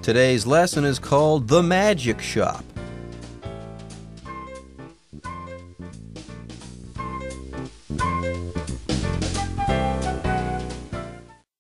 Today's lesson is called The Magic Shop.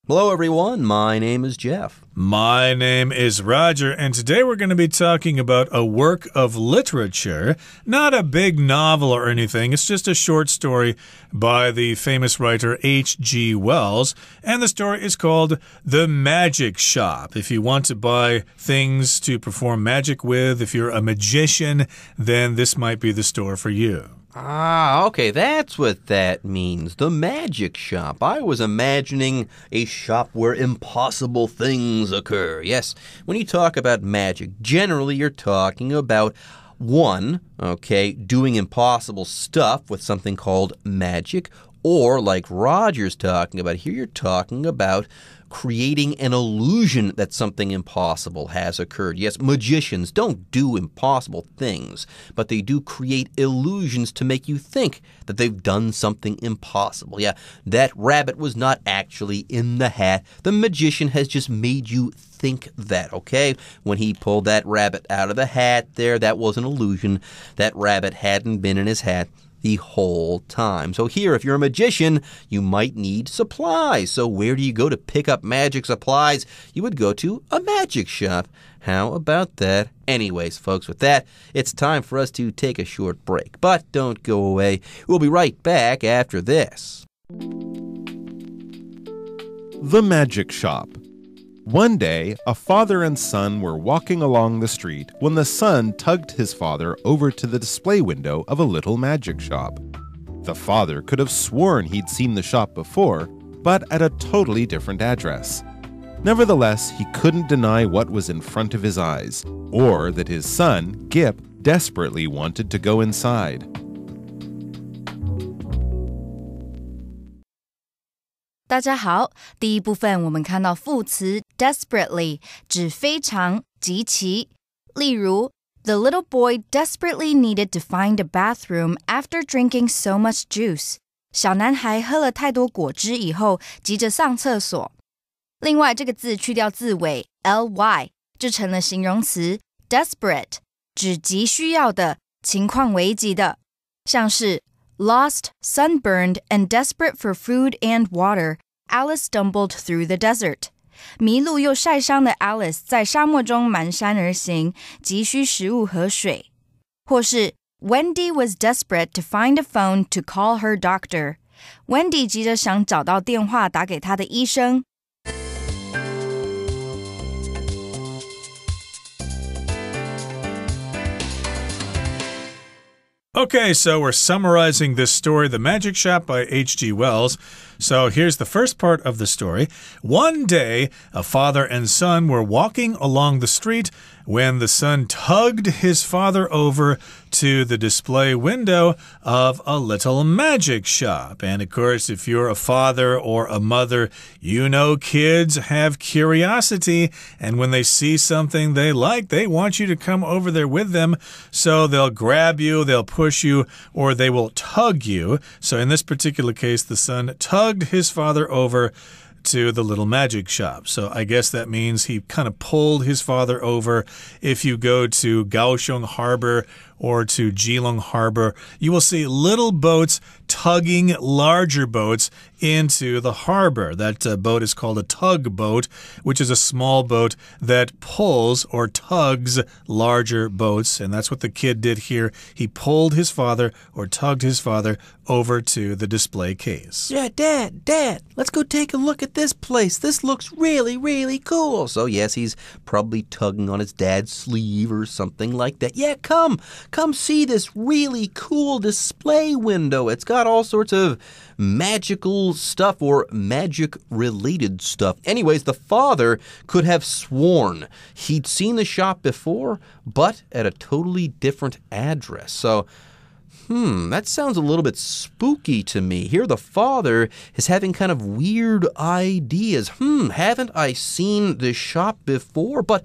Hello, everyone. My name is Jeff. My name is Roger, and today we're going to be talking about a work of literature. Not a big novel or anything. It's just a short story by the famous writer H.G. Wells, and the story is called The Magic Shop. If you want to buy things to perform magic with, if you're a magician, then this might be the store for you. Ah, okay, that's what that means. The magic shop. I was imagining a shop where impossible things occur. Yes, when you talk about magic, generally you're talking about doing impossible stuff with something called magic, or like Roger's talking about here, you're talking about creating an illusion that something impossible has occurred. Yes, magicians don't do impossible things, but they do create illusions to make you think that they've done something impossible. Yeah, that rabbit was not actually in the hat. The magician has just made you think that, okay? When he pulled that rabbit out of the hat there, that was an illusion. That rabbit hadn't been in his hat the whole time. So here, if you're a magician, you might need supplies. So where do you go to pick up magic supplies? You would go to a magic shop. How about that? Anyways, folks, with that, it's time for us to take a short break. But don't go away. We'll be right back after this. The Magic Shop. One day, a father and son were walking along the street when the son tugged his father over to the display window of a little magic shop. The father could have sworn he'd seen the shop before, but at a totally different address. Nevertheless, he couldn't deny what was in front of his eyes, or that his son, Gip, desperately wanted to go inside. 大家好，第一部分我们看到副词 desperately 指非常、极其。例如 The little boy desperately needed to find a bathroom after drinking so much juice. 小男孩喝了太多果汁以后，急着上厕所。另外，这个字去掉字尾 ly， 就成了形容词 desperate， 指急需要的、情况危急的，像是Lost, sunburned, and desperate for food and water, Alice stumbled through the desert. 迷路又晒伤的 Alice 在沙漠中蹒跚而行，急需食物和水。或是 Wendy was desperate to find a phone to call her doctor. Wendy 急着想找到电话打给她的医生。Okay, so we're summarizing this story, The Magic Shop by H.G. Wells. So here's the first part of the story. One day, a father and son were walking along the street when the son tugged his father over to the display window of a little magic shop. And of course, if you're a father or a mother, you know kids have curiosity. And when they see something they like, they want you to come over there with them. So they'll grab you, they'll push you, or they will tug you. So in this particular case, the son tugged his father over to the little magic shop. So I guess that means he kind of pulled his father over. If you go to Kaohsiung Harbor or to Keelung Harbor, you will see little boats tugging larger boats into the harbor. That boat is called a tugboat, which is a small boat that pulls or tugs larger boats. And that's what the kid did here. He pulled his father or tugged his father over to the display case. Yeah, Dad, let's go take a look at this place. This looks really, really cool. So yes, he's probably tugging on his dad's sleeve or something like that. Yeah, come see this really cool display window. It's got all sorts of magical stuff or magic-related stuff. Anyways, the father could have sworn he'd seen the shop before, but at a totally different address. So that sounds a little bit spooky to me. Here the father is having kind of weird ideas. Haven't I seen this shop before? But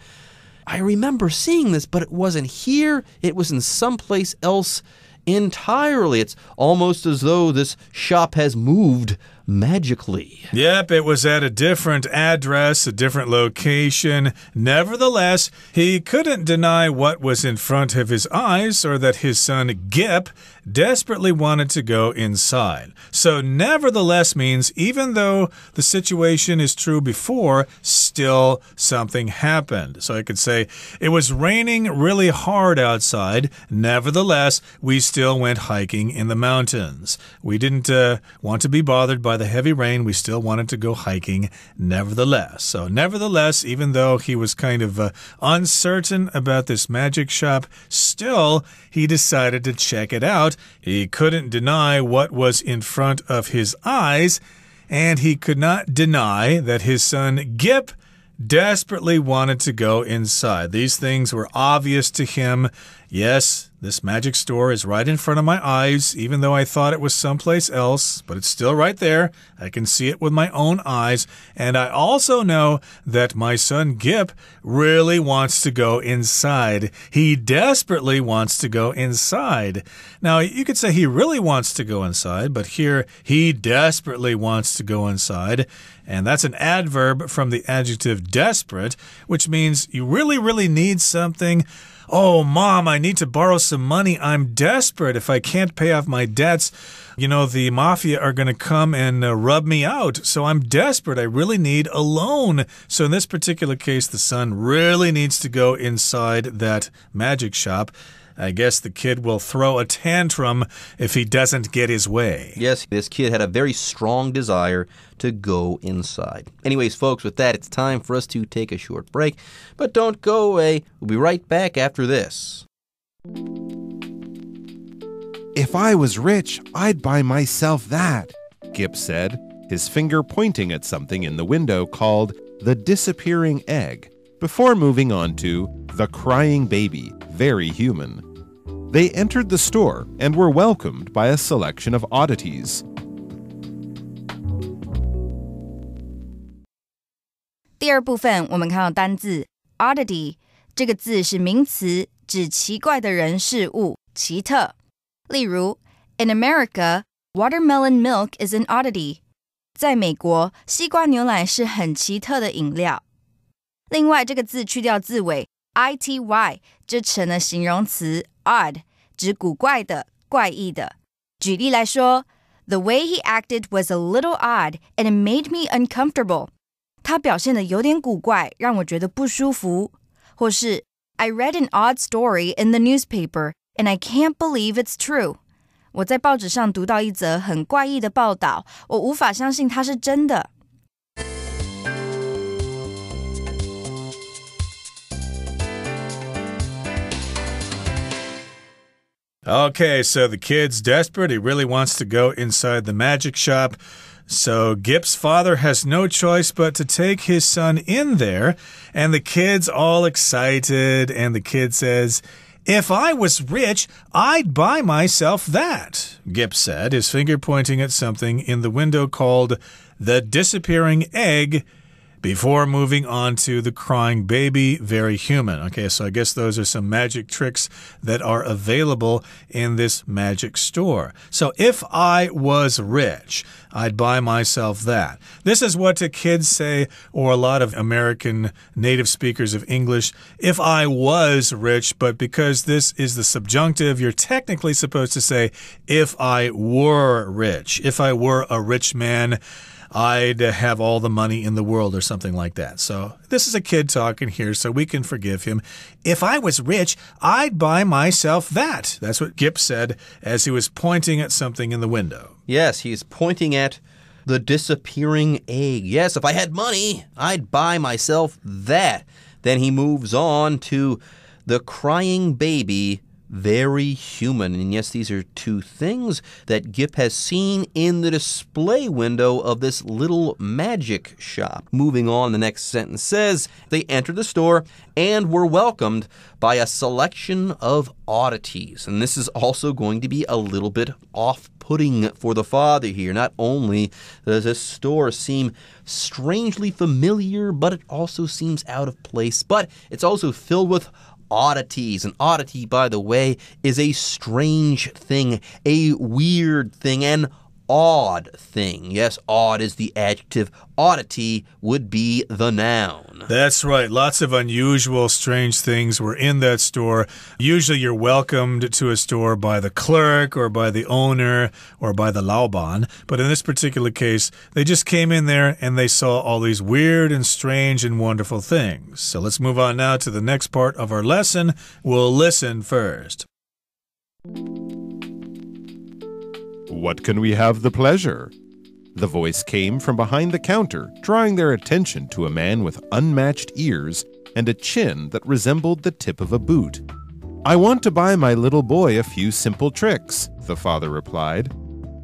I remember seeing this, but it wasn't here. It was in someplace else entirely. It's almost as though this shop has moved magically. Yep, it was at a different address, a different location. Nevertheless, he couldn't deny what was in front of his eyes or that his son Gip desperately wanted to go inside. So nevertheless means even though the situation is true before, still something happened. So I could say it was raining really hard outside. Nevertheless, we still went hiking in the mountains. We didn't want to be bothered by the heavy rain. We still wanted to go hiking nevertheless. So nevertheless, even though he was kind of uncertain about this magic shop, still he decided to check it out. He couldn't deny what was in front of his eyes, and he could not deny that his son Gip desperately wanted to go inside. These things were obvious to him. Yes, this magic store is right in front of my eyes, even though I thought it was someplace else, but it's still right there. I can see it with my own eyes. And I also know that my son Gip really wants to go inside. He desperately wants to go inside. Now, you could say he really wants to go inside, but here he desperately wants to go inside. And that's an adverb from the adjective desperate, which means you really, really need something. Oh, Mom, I need to borrow some money. I'm desperate. If I can't pay off my debts, you know, the mafia are going to come and rub me out. So I'm desperate. I really need a loan. So in this particular case, the son really needs to go inside that magic shop. I guess the kid will throw a tantrum if he doesn't get his way. Yes, this kid had a very strong desire to go inside. Anyways, folks, with that, it's time for us to take a short break. But don't go away. We'll be right back after this. If I was rich, I'd buy myself that, Gip said, his finger pointing at something in the window called the disappearing egg, before moving on to the crying baby, very human. They entered the store and were welcomed by a selection of oddities. 第二部分我们看到单字 oddity 这个字是名词，指奇怪的人事物，奇特。例如 In America, watermelon milk is an oddity. 在美国，西瓜牛奶是很奇特的饮料。另外，这个字去掉字尾 ity 就成了形容词 odd， 指古怪的、怪异的。举例来说 The way he acted was a little odd and it made me uncomfortable. 他表现得有点古怪，让我觉得不舒服。或是 I read an odd story in the newspaper and I can't believe it's true. 我在报纸上读到一则很怪异的报道，我无法相信它是真的。Okay, so the kid's desperate. He really wants to go inside the magic shop. So Gip's father has no choice but to take his son in there. And the kid's all excited. And the kid says, If I was rich, I'd buy myself that, Gip said, his finger pointing at something in the window called the disappearing egg, before moving on to the crying baby, very human. Okay, so I guess those are some magic tricks that are available in this magic store. So if I was rich, I'd buy myself that. This is what the kids say, or a lot of American native speakers of English, if I was rich, but because this is the subjunctive, you're technically supposed to say, if I were rich. If I were a rich man, I'd have all the money in the world or something like that. So this is a kid talking here, so we can forgive him. If I was rich, I'd buy myself that. That's what Gip said as he was pointing at something in the window. Yes, he's pointing at the disappearing egg. Yes, if I had money, I'd buy myself that. Then he moves on to the crying baby, very human. And yes, these are two things that Gip has seen in the display window of this little magic shop. Moving on, the next sentence says, they entered the store and were welcomed by a selection of oddities. And this is also going to be a little bit off-putting for the father here. Not only does this store seem strangely familiar, but it also seems out of place, but it's also filled with oddities. An oddity, by the way, is a strange thing, a weird thing, an odd thing. Yes, odd is the adjective. Oddity would be the noun. That's right. Lots of unusual, strange things were in that store. Usually you're welcomed to a store by the clerk or by the owner or by the 老板. But in this particular case, they just came in there and they saw all these weird and strange and wonderful things. So let's move on now to the next part of our lesson. We'll listen first. What can we have the pleasure? The voice came from behind the counter, drawing their attention to a man with unmatched ears and a chin that resembled the tip of a boot. I want to buy my little boy a few simple tricks, the father replied.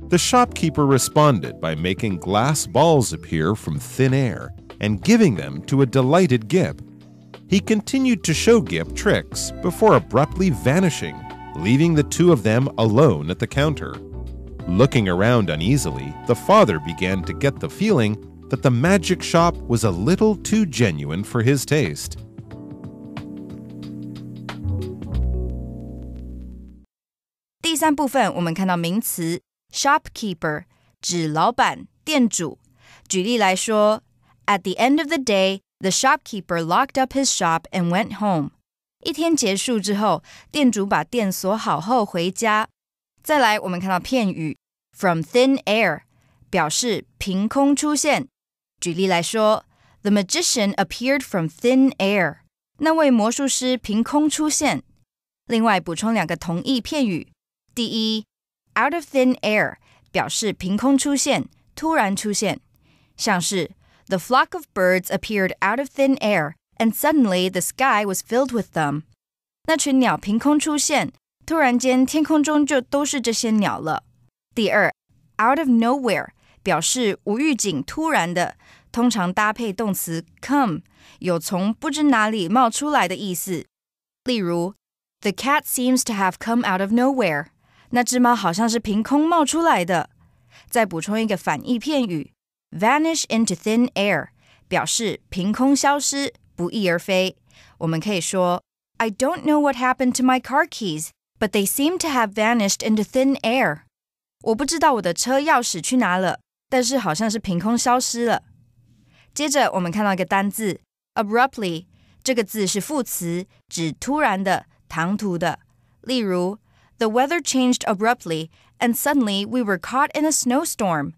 The shopkeeper responded by making glass balls appear from thin air and giving them to a delighted Gip. He continued to show Gip tricks before abruptly vanishing, leaving the two of them alone at the counter. Looking around uneasily, the father began to get the feeling that the magic shop was a little too genuine for his taste. 第三部分我们看到名词 shopkeeper 指老板、店主。举例来说 At the end of the day, the shopkeeper locked up his shop and went home. 一天结束之后，店主把店锁好后回家。再来我们看到片语 from thin air 表示凭空出现。举例来说 The magician appeared from thin air. 那位魔术师凭空出现。另外补充两个同义片语。第一 out of thin air 表示凭空出现，突然出现。像是 The flock of birds appeared out of thin air and suddenly the sky was filled with them. 那群鸟凭空出现，突然间天空中就都是这些鸟了。第二 out of nowhere 表示无预警突然的，通常搭配动词 come 有从不知哪里冒出来的意思。例如 The cat seems to have come out of nowhere. 那只猫好像是凭空冒出来的。再补充一个反义片语 vanish into thin air 表示凭空消失，不翼而飞。我们可以说 I don't know what happened to my car keys, but they seem to have vanished into thin air. 我不知道我的车钥匙去哪了，但是好像是凭空消失了。接着我们看到一个单字 abruptly 这个字是副词，指突然的、唐突的。例如The weather changed abruptly, and suddenly we were caught in a snowstorm.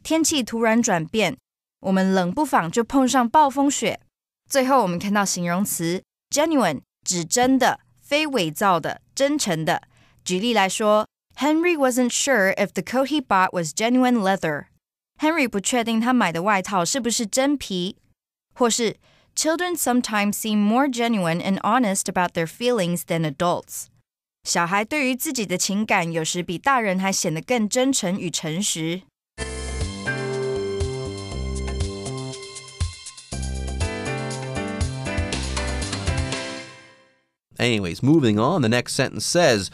天气突然转变，我们冷不防就碰上暴风雪。最后我们看到形容词 genuine 指真的、非伪造的、真诚的。举例来说 Henry wasn't sure if the coat he bought was genuine leather. Henry 不确定他买的外套是不是真皮。或是 Children sometimes seem more genuine and honest about their feelings than adults. 小孩对于自己的情感有时比大人还显得更真诚与诚实。Anyways, moving on, the next sentence says,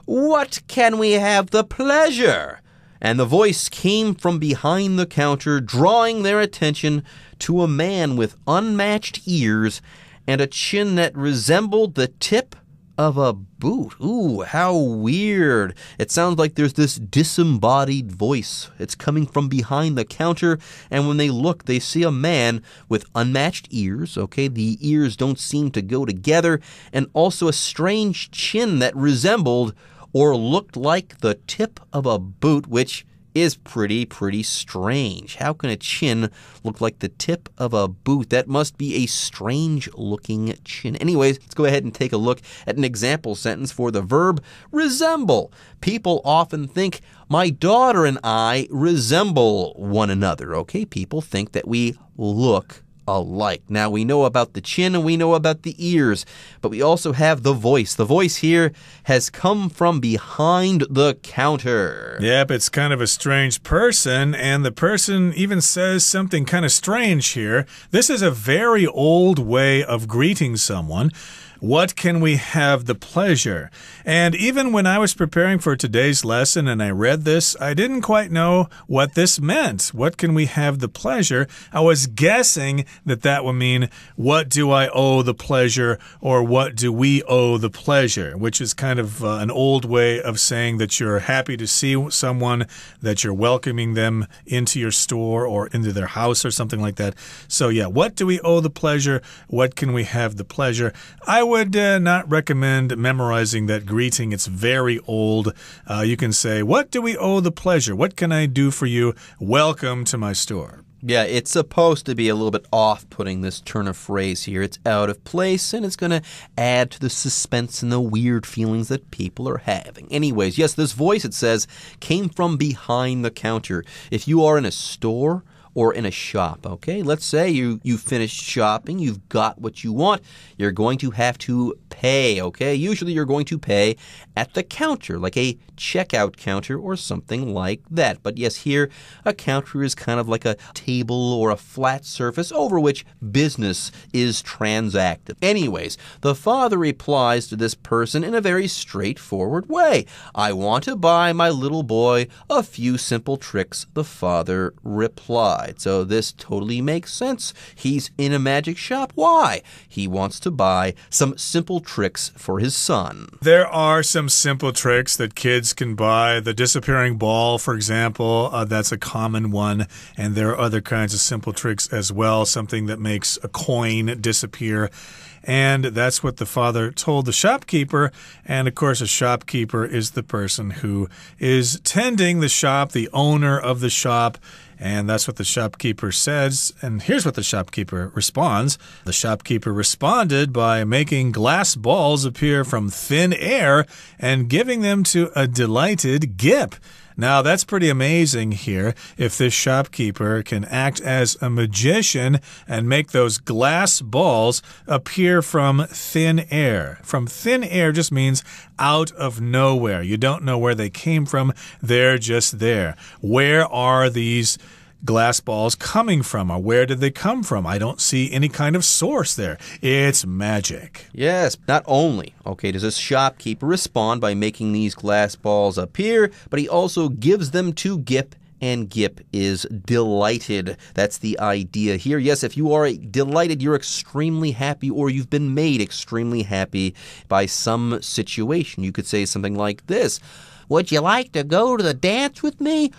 What can we have the pleasure? And the voice came from behind the counter, drawing their attention to a man with unmatched ears and a chin that resembled the tip of a boot. Ooh, how weird. It sounds like there's this disembodied voice. It's coming from behind the counter, and when they look, they see a man with unmatched ears, okay? The ears don't seem to go together, and also a strange chin that resembled or looked like the tip of a boot, which is pretty strange. How can a chin look like the tip of a boot? That must be a strange-looking chin. Anyways, let's go ahead and take a look at an example sentence for the verb resemble. People often think, my daughter and I resemble one another, okay? People think that we look alike. Now, we know about the chin and we know about the ears, but we also have the voice. The voice here has come from behind the counter. Yep, it's kind of a strange person, and the person even says something kind of strange here. This is a very old way of greeting someone. What can we have the pleasure? And even when I was preparing for today's lesson and I read this, I didn't quite know what this meant. What can we have the pleasure? I was guessing that that would mean, what do I owe the pleasure, or what do we owe the pleasure, which is kind of an old way of saying that you're happy to see someone, that you're welcoming them into your store or into their house or something like that. So yeah, what do we owe the pleasure? What can we have the pleasure? I would not recommend memorizing that greeting. It's very old. You can say, what do we owe the pleasure? What can I do for you? Welcome to my store. Yeah, it's supposed to be a little bit off-putting, this turn of phrase here. It's out of place, and it's going to add to the suspense and the weird feelings that people are having. Anyways, yes, this voice, it says, came from behind the counter. If you are in a store or in a shop, okay? Let's say you finished shopping, you've got what you want, you're going to have to pay, okay? Usually you're going to pay at the counter, like a checkout counter or something like that. But yes, here a counter is kind of like a table or a flat surface over which business is transacted. Anyways, the father replies to this person in a very straightforward way. I want to buy my little boy a few simple tricks, the father replied. So this totally makes sense. He's in a magic shop. Why? He wants to buy some simple tricks for his son. There are some simple tricks that kids can buy. The disappearing ball, for example, that's a common one. And there are other kinds of simple tricks as well, something that makes a coin disappear. And that's what the father told the shopkeeper. And of course, a shopkeeper is the person who is tending the shop, the owner of the shop. And that's what the shopkeeper says. And here's what the shopkeeper responds. The shopkeeper responded by making glass balls appear from thin air and giving them to a delighted Gip. Now, that's pretty amazing here. If this shopkeeper can act as a magician and make those glass balls appear from thin air. From thin air just means out of nowhere. You don't know where they came from. They're just there. Where are these glass balls coming from, or where did they come from? I don't see any kind of source there. It's magic. Yes, not only, okay, does this shopkeeper respond by making these glass balls appear, but he also gives them to Gip, and Gip is delighted. That's the idea here. Yes, if you are delighted, you're extremely happy, or you've been made extremely happy by some situation. You could say something like this. Would you like to go to the dance with me?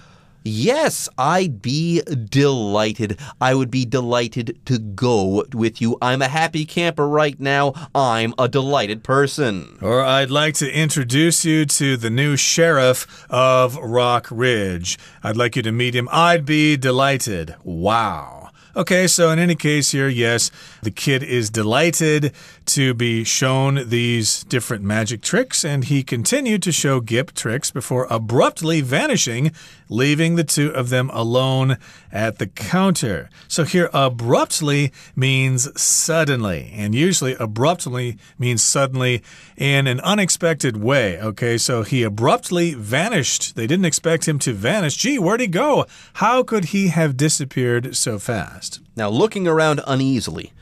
Yes, I'd be delighted. I would be delighted to go with you. I'm a happy camper right now. I'm a delighted person. Or I'd like to introduce you to the new sheriff of Rock Ridge. I'd like you to meet him. I'd be delighted. Wow. Okay, so in any case here, yes, the kid is delighted to be shown these different magic tricks, and he continued to show Gip tricks before abruptly vanishing, leaving the two of them alone at the counter. So here, abruptly means suddenly, and usually abruptly means suddenly in an unexpected way. Okay, so he abruptly vanished. They didn't expect him to vanish. Gee, where'd he go? How could he have disappeared so fast? Now, looking around uneasily,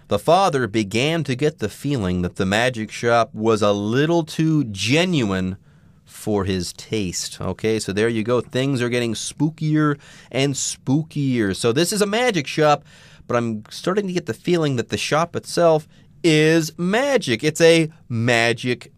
the father began to get the feeling that the magic shop was a little too genuine for his taste. Okay, so there you go. Things are getting spookier and spookier. So this is a magic shop, but I'm starting to get the feeling that the shop itself is magic. It's a magic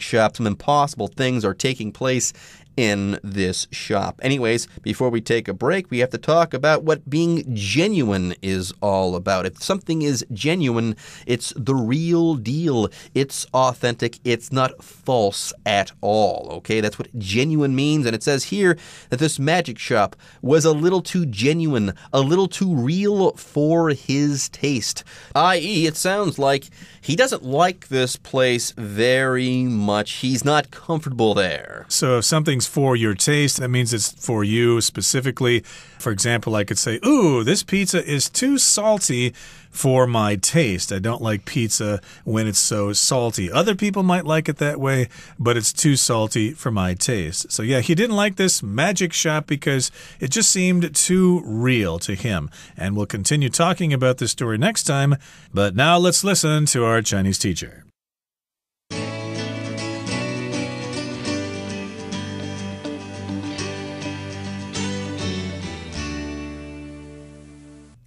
shop. Some impossible things are taking place in this shop. Anyways, before we take a break, we have to talk about what being genuine is all about. If something is genuine, it's the real deal. It's authentic. It's not false at all. Okay, that's what genuine means. And it says here that this magic shop was a little too genuine, a little too real for his taste. I.e., it sounds like he doesn't like this place very much. He's not comfortable there. So if something's for your taste, that means it's for you specifically. For example, I could say, ooh, this pizza is too salty for my taste. I don't like pizza when it's so salty. Other people might like it that way, but it's too salty for my taste. So yeah, he didn't like this magic shop because it just seemed too real to him. And we'll continue talking about this story next time. But now let's listen to our Chinese teacher.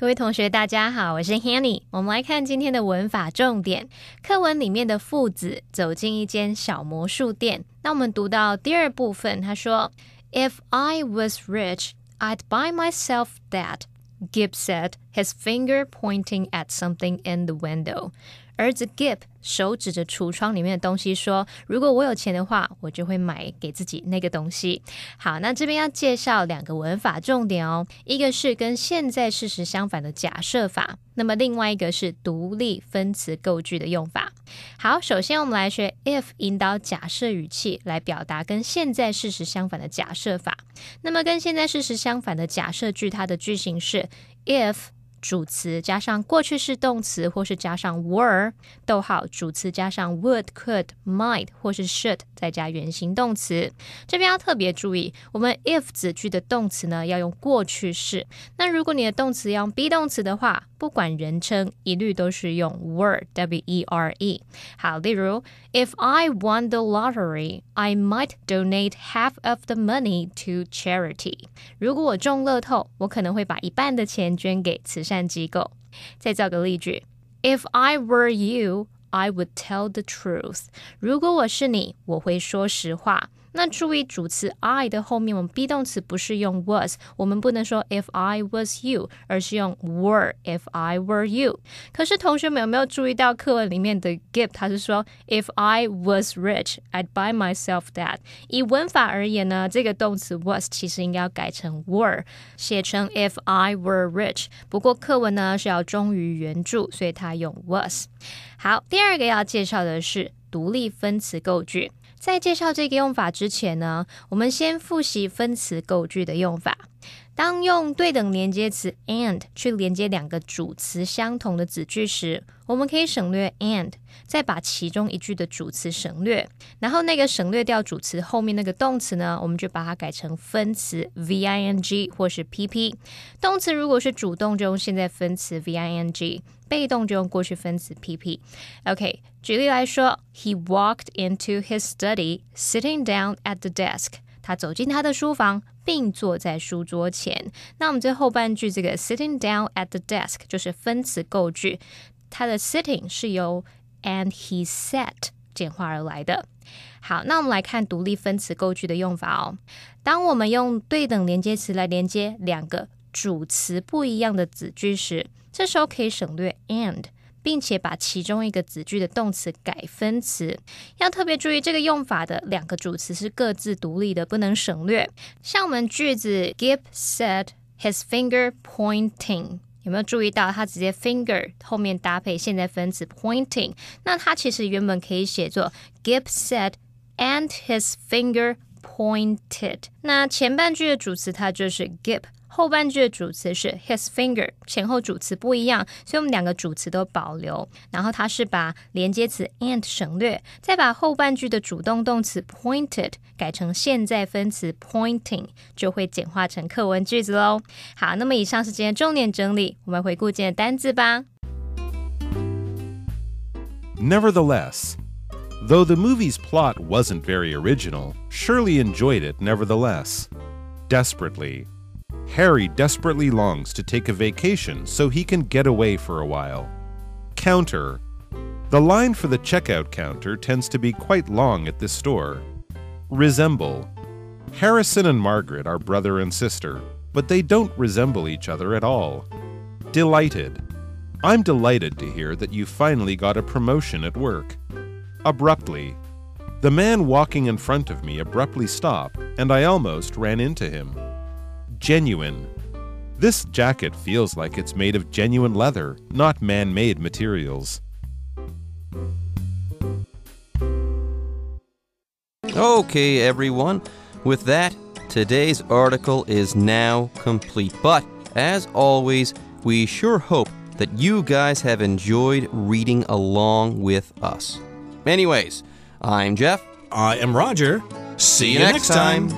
各位同学大家好，我是 Hanny。 我们来看今天的文法重点。课文里面的父子走进一间小魔术店。那我们读到第二部分，他说 If I was rich, I'd buy myself that, Gib said, his finger pointing at something in the window. 儿子 Gib 手指着橱窗里面的东西说，如果我有钱的话，我就会买给自己那个东西。好，那这边要介绍两个文法重点哦，一个是跟现在事实相反的假设法，那么另外一个是独立分词构句的用法。好，首先我们来学 if 引导假设语气来表达跟现在事实相反的假设法。那么跟现在事实相反的假设句，它的句型是 if主词加上过去式动词或是加上 were， 逗号主词加上 would, could, might 或是 should 再加原形动词。这边要特别注意，我们 if 子句的动词呢要用过去式，那如果你的动词要用 be 动词的话，不管人称一律都是用 were, W-E-R-E。 好，例如 If I won the lottery, I might donate half of the money to charity. 如果我中乐透，我可能会把一半的钱捐给慈善机构。再造个例句 If I were you, I would tell the truth. 如果我是你，我会说实话。那注意主词 I 的后面，我们 be 动词不是用 was， 我们不能说 if I was you， 而是用 were if I were you。 可是同学们有没有注意到课文里面的 Gib 他是说 if I was rich, I'd buy myself that。 以文法而言呢，这个动词 was 其实应该要改成 were， 写成 if I were rich， 不过课文呢是要忠于原著，所以他用 was。 好，第二个要介绍的是独立分词构句。在介绍这个用法之前呢，我们先复习分词构句的用法。当用对等连接词 and 去连接两个主词相同的子句时，我们可以省略 and， 再把其中一句的主词省略，然后那个省略掉主词后面那个动词呢，我们就把它改成分词 VING 或是 PP。 动词如果是主动就用现在分词 VING， 被动就用过去分词 PP。 OK， 举例来说 He walked into his study, sitting down at the desk。 他走进他的书房并坐在书桌前。那我们这后半句这个 sitting down at the desk 就是分词构句，它的 sitting 是由 and he sat 简化而来的。好，那我们来看独立分词构句的用法哦。当我们用对等连接词来连接两个主词不一样的子句时，这时候可以省略 and，并且把其中一个子句的动词改分词。要特别注意这个用法的两个主词是各自独立的，不能省略。像我们句子 Gib said his finger pointing， 有没有注意到它直接 finger 后面搭配现在分词 pointing， 那它其实原本可以写作 Gib said and his finger pointed。 那前半句的主词它就是 Gib，后半句的主词是 his finger， 前后主词不一样，所以我们两个主词都保留，然后它是把连接词 and 省略，再把后半句的主动动词 pointed 改成现在分词 pointing， 就会简化成课文句子咯。好，那么以上是今天重点整理，我们回顾今天的单字吧。 Nevertheless. Though the movie's plot wasn't very original, Shirley enjoyed it nevertheless. Desperately. Harry desperately longs to take a vacation so he can get away for a while. Counter. The line for the checkout counter tends to be quite long at this store. Resemble. Harrison and Margaret are brother and sister, but they don't resemble each other at all. Delighted. I'm delighted to hear that you finally got a promotion at work. Abruptly. The man walking in front of me abruptly stopped, and I almost ran into him. Genuine. This jacket feels like it's made of genuine leather, not man-made materials. Okay, everyone. With that, today's article is now complete. But, as always, we sure hope that you guys have enjoyed reading along with us. Anyways, I'm Jeff. I am Roger. See you next time.